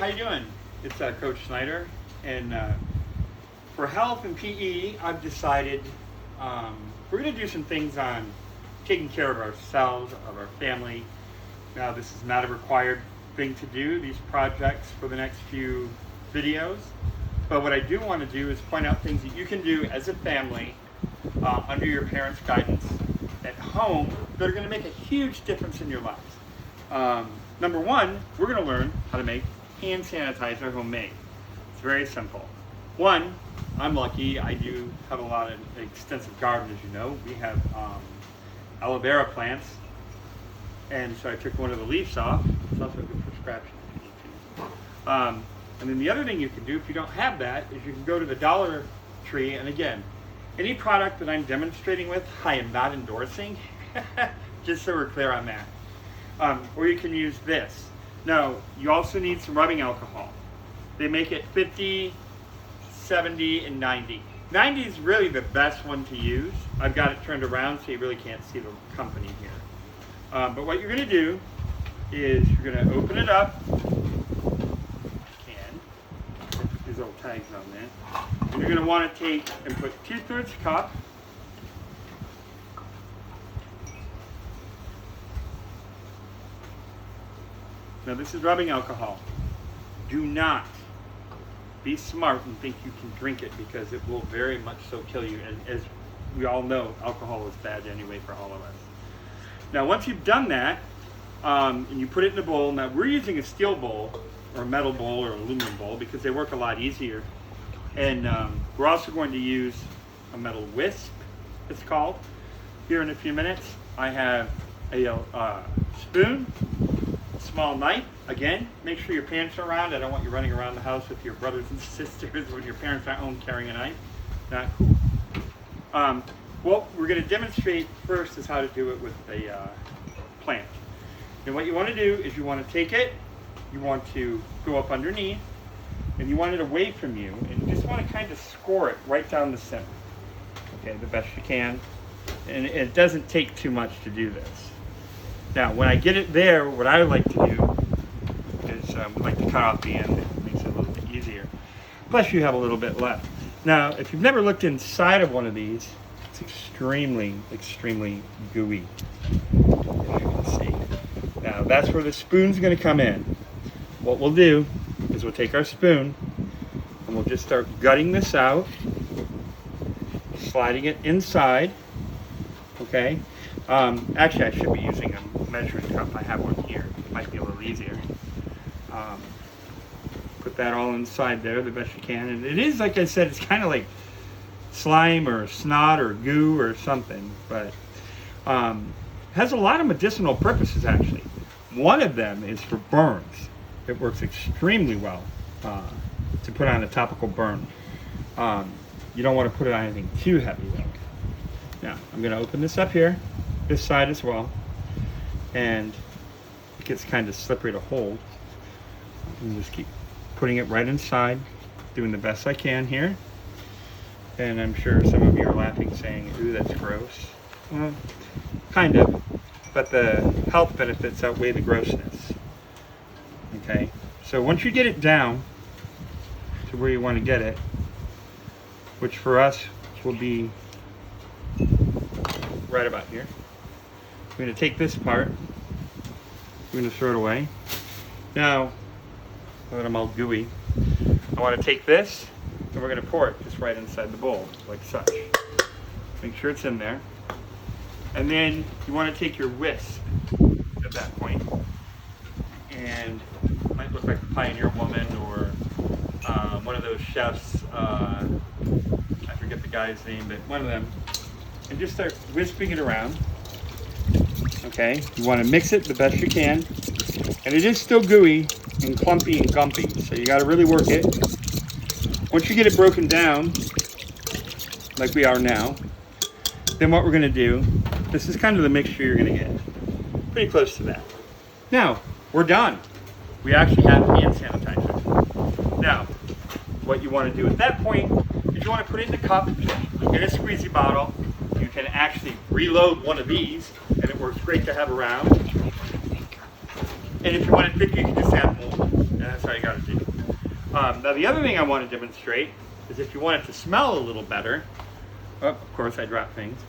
how you doing? It's Coach Snider, and for health and PE, I've decided we're going to do some things on taking care of ourselves, of our family. Now, this is not a required thing to do, these projects for the next few videos, but what I do want to do is point out things that you can do as a family under your parents' guidance at home that are going to make a huge difference in your lives. Number one, we're going to learn how to make hand sanitizer homemade. It's very simple. One, I'm lucky, I do have a lot of extensive garden, as you know. We have aloe vera plants, and so I took one of the leaves off. It's also good for scratching if you need to. And then the other thing you can do if you don't have that is you can go to the Dollar Tree, and again, any product that I'm demonstrating with, I am not endorsing, just so we're clear on that. Or you can use this. Now, you also need some rubbing alcohol. They make it 50, 70, and 90. 90 is really the best one to use. I've got it turned around so you really can't see the company here. But what you're going to do is you're going to open it up. Put these little tags on there. And you're going to want to take and put 2/3 cup. Now this is rubbing alcohol. Do not be smart and think you can drink it, because it will very much so kill you. And as we all know, alcohol is bad anyway for all of us. Now once you've done that, and you put it in a bowl, now we're using a steel bowl or a metal bowl or an aluminum bowl because they work a lot easier. And we're also going to use a metal whisk, it's called. Here in a few minutes, I have a spoon, small knife. Again, make sure your parents are around. I don't want you running around the house with your brothers and sisters when your parents aren't home carrying a knife. Not cool. What we're going to demonstrate first is how to do it with a plant. And what you want to do is you want to take it, you want to go up underneath, and you want it away from you, and you just want to kind of score it right down the center. Okay, the best you can. And it doesn't take too much to do this. Now, when I get it there, what I like to do is I like to cut off the end. It makes it a little bit easier. Plus, you have a little bit left. Now, if you've never looked inside of one of these, it's extremely, extremely gooey, as you can see. Now, that's where the spoon's going to come in. What we'll do is we'll take our spoon and we'll just start gutting this out, sliding it inside. Okay. Actually, I should be using a measuring cup. I have one here. It might be a little easier. Put that all inside there the best you can. And it is, like I said, it's kind of like slime or snot or goo or something, but has a lot of medicinal purposes, actually. One of them is for burns. It works extremely well to put on a topical burn. You don't want to put it on anything too heavy, though. Now, I'm going to open this up here, this side as well, and it gets kind of slippery to hold. And just keep putting it right inside, doing the best I can here. And I'm sure some of you are laughing, saying, ooh, that's gross. Well, kind of, but the health benefits outweigh the grossness. Okay, so once you get it down to where you want to get it, which for us will be right about here, we're going to take this part, we're going to throw it away. Now, now that I'm all gooey, I want to take this and we're going to pour it just right inside the bowl, like such. Make sure it's in there. And then you want to take your whisk at that point, and it might look like the Pioneer Woman or one of those chefs, I forget the guy's name, but one of them, and just start whisking it around. Okay, you want to mix it the best you can, and it is still gooey and clumpy and gumpy, so you got to really work it. Once you get it broken down, like we are now, then what we're going to do, this is kind of the mixture you're going to get. Pretty close to that. Now, we're done. We actually have hand sanitizer. Now, what you want to do at that point is you want to put it in a cup, in a squeezy bottle. You can actually reload one of these, and it works great to have around. And if you want it thicker, you can just add more. And that's how you got to do it. Now the other thing I want to demonstrate is if you want it to smell a little better, oh, of course I dropped things.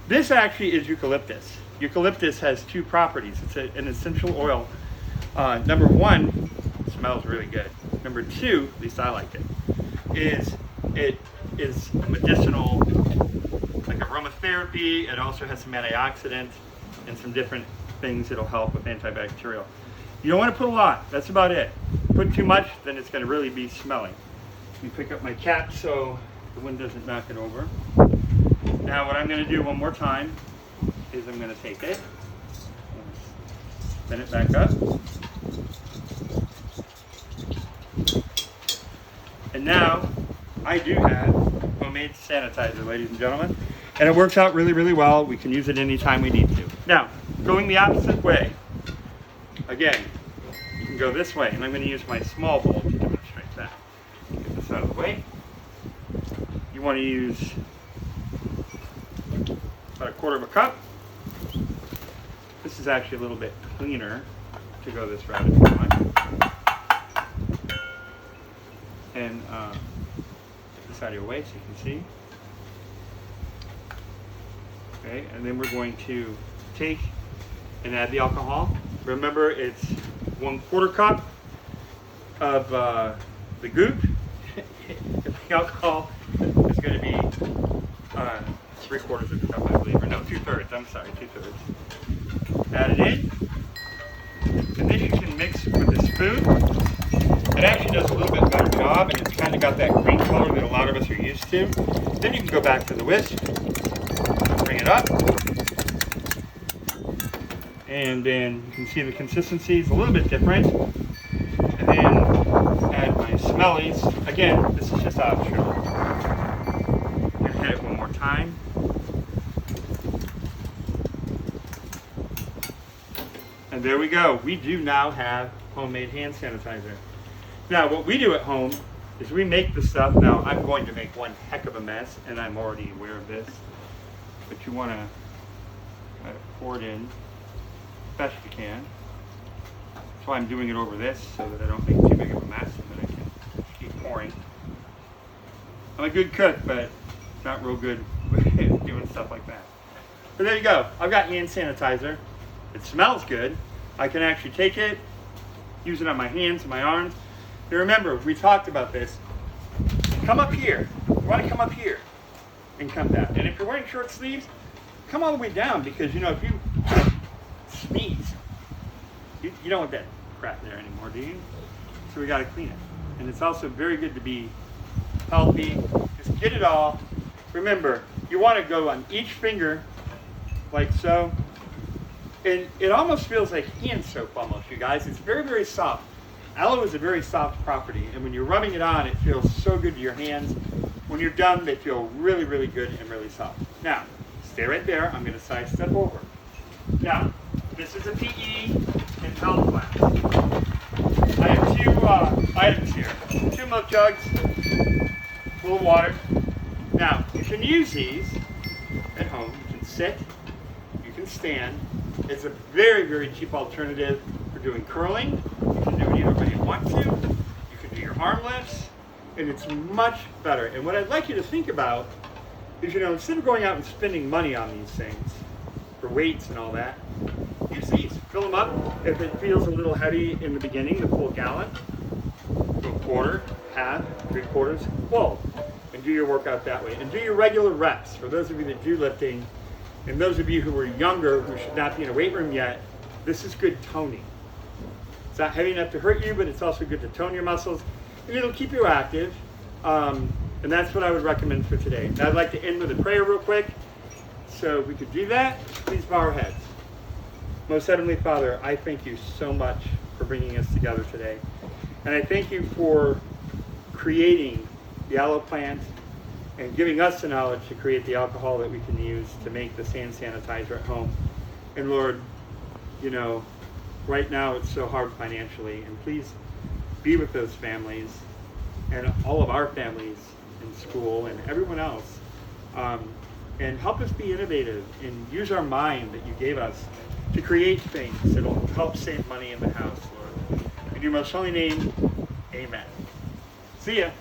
This actually is eucalyptus. Eucalyptus has two properties. It's an essential oil. Number one, it smells really good. Number two, at least I like it is medicinal, like aromatherapy. It also has some antioxidants and some different things that'll help with antibacterial. You don't want to put a lot. That's about it. Put too much, then it's going to really be smelling. Let me pick up my cap so the wind doesn't knock it over. Now what I'm going to do one more time is I'm going to take it, spin it back up, and now I do have homemade sanitizer, ladies and gentlemen, and it works out really, really well. We can use it anytime we need to. Now, going the opposite way, again, you can go this way, and I'm going to use my small bowl to demonstrate that. Get this out of the way. You want to use about 1/4 cup. This is actually a little bit cleaner to go this route if you want. And get this out of your way so you can see. Okay, and then we're going to take and add the alcohol. Remember, it's 1/4 cup of the goop. The alcohol is going to be 3/4 of a cup, I believe, or no, 2/3. I'm sorry, 2/3. Add it in, and then you can mix with a spoon. It actually does a little bit better job, and it's kind of got that green color that a lot of us are used to. Then you can go back to the whisk, bring it up, and then you can see the consistency is a little bit different. And then add my smellies. Again, this is just optional. I'm going to hit it one more time. And there we go. We do now have homemade hand sanitizer. Now, what we do at home is we make the stuff. Now, I'm going to make one heck of a mess, and I'm already aware of this. But you want to pour it in as best you can. That's why I'm doing it over this, so that I don't make too big of a mess, and then I can keep pouring. I'm a good cook, but not real good with doing stuff like that. But there you go. I've got hand sanitizer. It smells good. I can actually take it, use it on my hands and my arms. And remember, we talked about this. Come up here. You want to come up here and come down. And if you're wearing short sleeves, come all the way down, because, you know, if you sneeze, you don't want that crap there anymore, do you? So we got to clean it. And it's also very good to be healthy. Just get it all. Remember, you want to go on each finger like so. And it almost feels like hand soap almost, you guys. It's very, very soft. Aloe is a very soft property, and when you're rubbing it on, it feels so good to your hands. When you're done, they feel really, really good and really soft. Now, stay right there. I'm going to sidestep over. Now, this is a PE and health class. I have two items here. 2 milk jugs, full of water. Now, you can use these at home. You can sit, you can stand. It's a very, very cheap alternative for doing curling. You can do it either way you want to. You can do your arm lifts, and it's much better. And what I'd like you to think about is, you know, instead of going out and spending money on these things for weights and all that, use these. Fill them up. If it feels a little heavy in the beginning, the full gallon, go 1/4, half, 3/4 full, and do your workout that way. And do your regular reps. For those of you that do lifting, and those of you who are younger, who should not be in a weight room yet, this is good toning. It's not heavy enough to hurt you, but it's also good to tone your muscles, and it'll keep you active. And that's what I would recommend for today. Now I'd like to end with a prayer real quick. So if we could do that, please bow our heads. Most Heavenly Father, I thank you so much for bringing us together today. And I thank you for creating the aloe plant and giving us the knowledge to create the alcohol that we can use to make this hand sanitizer at home. And Lord, you know, right now it's so hard financially, and please be with those families and all of our families in school and everyone else, and help us be innovative and use our mind that you gave us to create things that will help save money in the house, Lord. In your most holy name, amen. See ya.